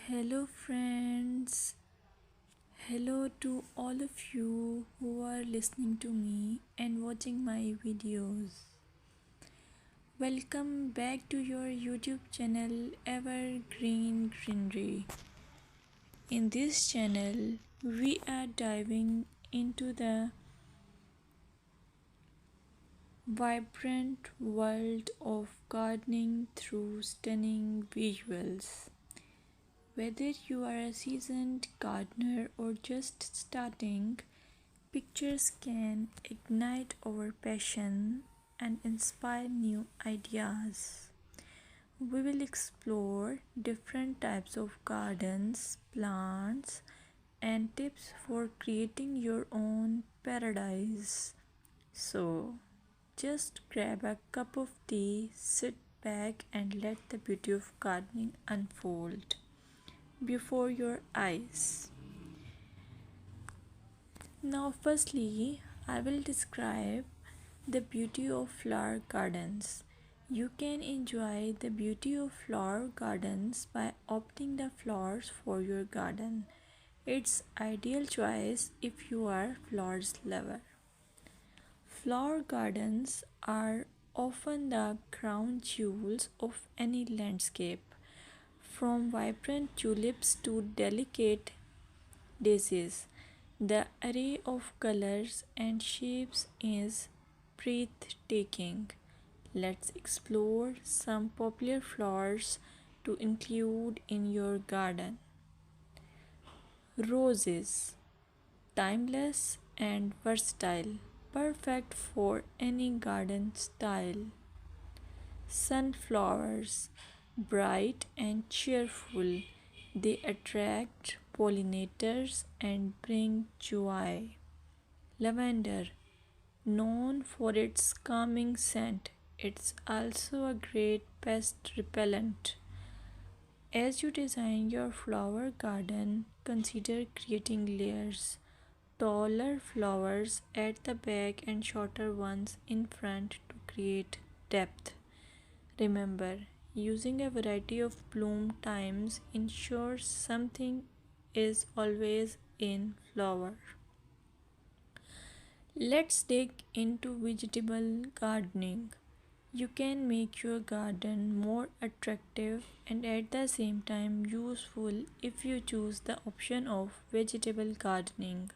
Hello, friends. Hello to all of you who are listening to me and watching my videos. Welcome back to your YouTube channel Evergreen Greenery. In this channel, we are diving into the vibrant world of gardening through stunning visuals. Whether you are a seasoned gardener or just starting, pictures can ignite our passion and inspire new ideas. We will explore different types of gardens, plants, and tips for creating your own paradise. So, just grab a cup of tea, sit back, and let the beauty of gardening unfold before your eyes. Now, firstly, I will describe the beauty of flower gardens. You can enjoy the beauty of flower gardens by opting the flowers for your garden. It's ideal choice if you are flowers lover. Flower gardens are often the crown jewels of any landscape, from vibrant tulips to delicate daisies. The array of colors and shapes is breathtaking. Let's explore some popular flowers to include in your garden. Roses, timeless and versatile, perfect for any garden style. Sunflowers, bright and cheerful, they attract pollinators and bring joy. Lavender, known for its calming scent, it's also a great pest repellent. As you design your flower garden, consider creating layers. Taller flowers at the back and shorter ones in front to create depth. Remember, using a variety of bloom times ensures something is always in flower. Let's dig into vegetable gardening. You can make your garden more attractive and at the same time useful if you choose the option of vegetable gardening.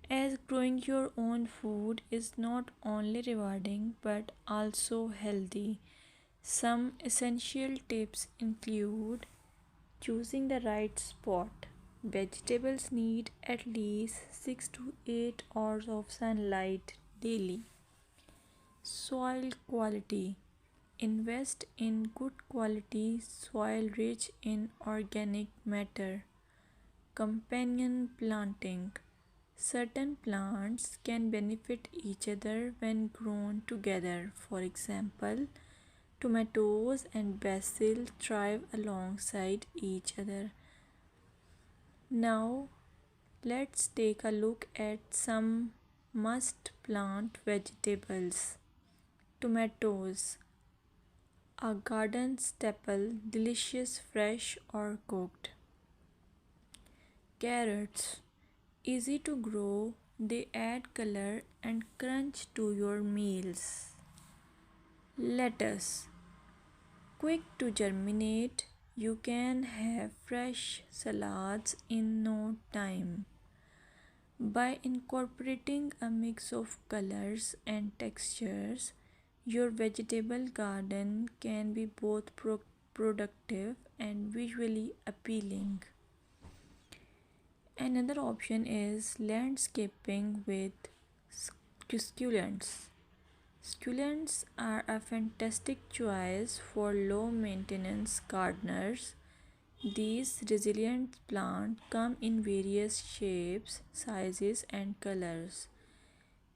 As growing your own food is not only rewarding but also healthy. Some essential tips include choosing the right spot. Vegetables need at least 6 to 8 hours of sunlight daily. Soil quality. Invest in good quality soil rich in organic matter. Companion planting. Certain plants can benefit each other when grown together. For example, tomatoes and basil thrive alongside each other. Now, let's take a look at some must plant vegetables. Tomatoes, a garden staple, delicious fresh or cooked. Carrots, easy to grow, they add color and crunch to your meals. Lettuce, quick to germinate, you can have fresh salads in no time. By incorporating a mix of colors and textures, your vegetable garden can be both productive and visually appealing. Another option is landscaping with succulents. Succulents are a fantastic choice for low maintenance gardeners. These resilient plants come in various shapes, sizes, and colors.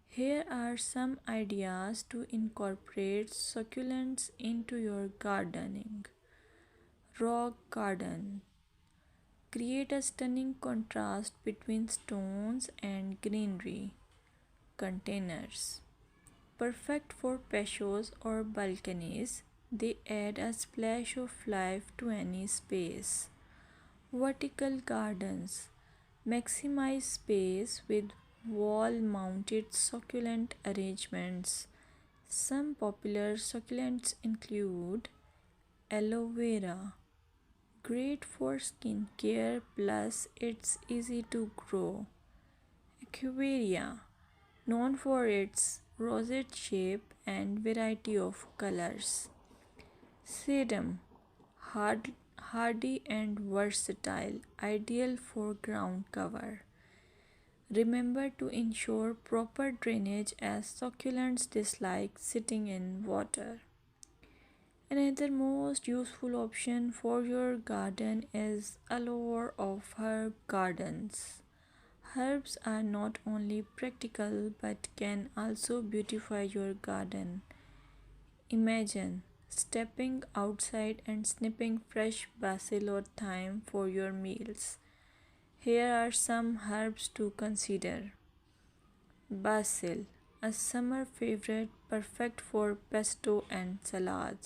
Here are some ideas to incorporate succulents into your gardening. Rock garden. Create a stunning contrast between stones and greenery. Containers. Perfect for patios or balconies, they add a splash of life to any space. Vertical gardens maximize space with wall mounted succulent arrangements. Some popular succulents include aloe vera, great for skin care plus it's easy to grow. Echeveria, known for its rosette shape and variety of colors. Sedum, hardy and versatile, ideal for ground cover. Remember to ensure proper drainage as succulents dislike sitting in water. Another most useful option for your garden is allure of herb gardens. Herbs are not only practical but can also beautify your garden. Imagine stepping outside and snipping fresh basil or thyme for your meals. Here are some herbs to consider. Basil, a summer favorite perfect for pesto and salads.